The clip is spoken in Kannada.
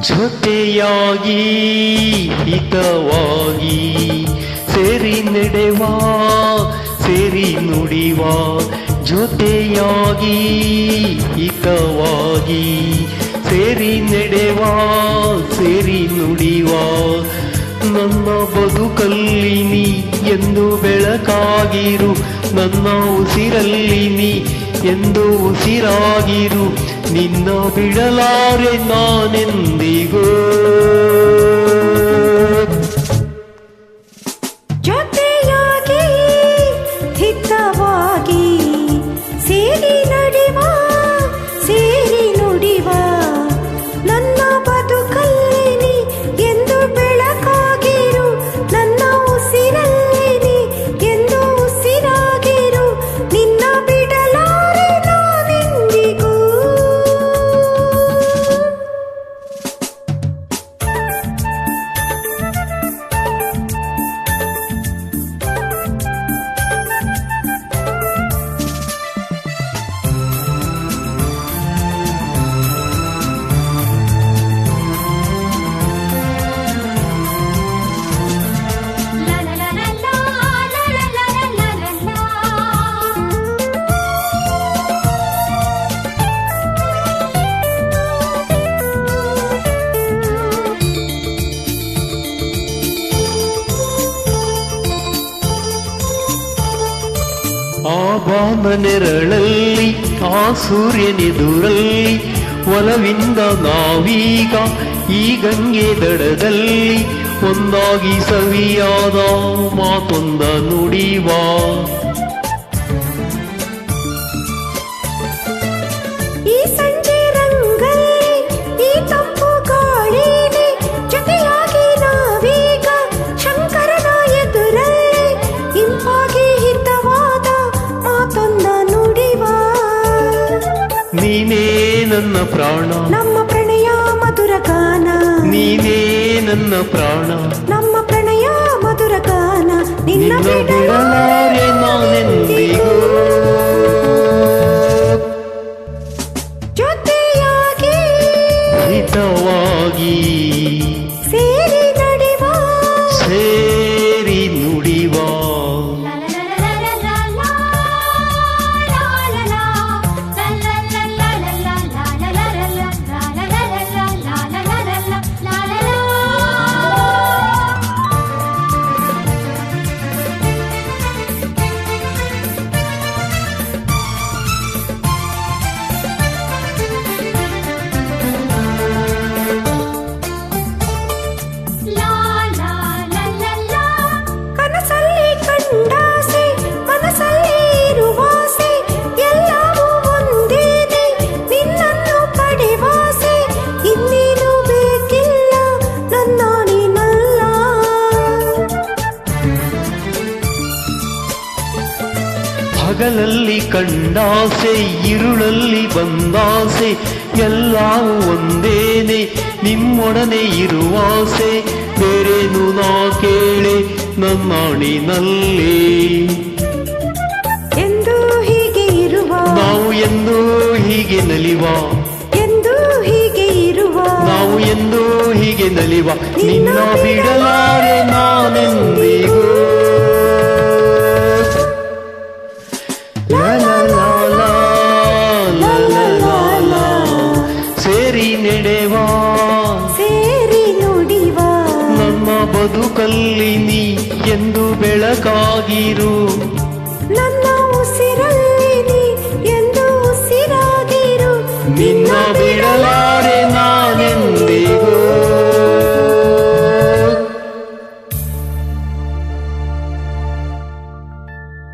ಜೊತೆಯಾಗಿ ಹಿತವಾಗಿ ಸೇರಿ ನಡೆವಾ ಸೇರಿ ನುಡಿವಾ ಜೊತೆಯಾಗಿ ಹಿತವಾಗಿ ಸೇರಿ ನಡೆವಾ ಸೇರಿ ನುಡಿವಾ ನನ್ನ ಬದುಕಲ್ಲಿ ನೀ ಎಂದು ಬೆಳಕಾಗಿರು ನನ್ನ ಉಸಿರಲ್ಲಿ ನೀ ಎಂದು ಉಸಿರಾಗಿರು ನಿನ್ನ ಬಿಡಲಾರೆ ನಾನೆಂದಿಗೂ ಜೊತೆಯಾಗಿ ಹಿತವಾಗಿ ಸೇರಿ ನಡೆವಾ ಸೇರಿ ನುಡಿವಾ ನನ್ನ ಬದುಕಲ್ಲಿ ನೀ ಎಂದು ಬೆಳಕಾಗಿರು ನನ್ನ ಉಸಿರಲ್ಲಿ ನೀ ಎಂದು ಉಸಿರಾಗಿರು ನಿನ್ನ ಬಿಡಲಾರೆ ನಾನೆಂದಿಗೂ ಆ ಬಾನ ನೆರಳಲ್ಲಿ ಆ ಸೂರ್ಯನೆದುರಲ್ಲಿ ಒಲವಿಂದ ನಾವೀಗ ಈ ಗಂಗೆ ದಡದಲ್ಲಿ ಒಂದಾಗಿ ಸವಿಯಾದ ಮಾತೊಂದ ನುಡಿವಾ ಈ ಸಂಜೆ ರಂಗಲ್ಲಿ ಈ ತಂಪು ಗಾಳಿಲಿ ಜೊತೆಯಾಗಿ ನಾವೀಗ ಶಂಕರನ ಎದುರಲ್ಲಿ ಇಂಪಾಗಿ ಹಿತವಾದ ಮಾತೊಂದ ನುಡಿವಾ ನೀನೇ ನನ್ನ ಪ್ರಾಣ ನಮ್ಮ ಪ್ರಣಯ ಮಧುರ ಗಾನ ನೀನೇ ನನ್ನ ಪ್ರಾಣ ನಮ್ಮ ಪ್ರಣಯ ಮಧುರ ಗಾನ ನಿನ್ನ ನಿನ್ನ ಬಿಡಲಾರೆ ನಾನೆಂದಿಗೂ ಜೊತೆಯಾಗಿ ಹಿತವಾಗಿ ಸೇರಿ ನಡೆವಾ ಸೇರಿ ನುಡಿವಾ ಕನಸಲ್ಲಿ ಕಂಡಾಸೆ ಮನಸ್ಸಲ್ಲಿ ಇರುವಾಸೆ ಎಲ್ಲವೂ ಒಂದೇನೆ ನಿನ್ನನ್ನು ಪಡೆವಾಸೆ ಇನ್ನೇನು ಬೇಕಿಲ್ಲ ನನ್ನ ನೀನಲ್ಲ ಹಗಲಲ್ಲಿ ಕಂಡಾಸೆ ಇರುಳಲ್ಲಿ ಬಂದಾಸೆ ಎಲ್ಲವೂ ಒಂದೇನೆ ನಿಮ್ಮೊಡನೆ ಇರುವಾಸೆ ಬೇರೇನು ನಾ ಕೇಳೆ ನನ್ನಾಣಿನಲ್ಲಿ ಎಂದು ಹೀಗೆ ಇರುವ ನಾವು ಎಂದು ಹೀಗೆ ನಲಿವ ಎಂದು ಹೀಗೆ ಇರುವ ನಾವು ಎಂದು ಹೀಗೆ ನಲಿವ ನಿನ್ನ ಬಿಡಲಾರೆ ನಾನೆಂದಿಗೂ ಲಾ ಲಾ ಲಾ ಲಾ ಲಾ ಲಾ ಲಾ ಲಾ. ಸೇರಿ ನಡೆವಾ ಸೇರಿ ನುಡಿವಾ ನಮ್ಮ ಬದುಕಲ್ಲಿ ನೀ ಎಂದು ಬೆಳಕಾಗಿರು ನನ್ನ ಉಸಿರಲ್ಲಿ ನೀ ಎಂದು ಉಸಿರಾಗಿರು ನಿನ್ನ ಬಿಡಲಾರೆ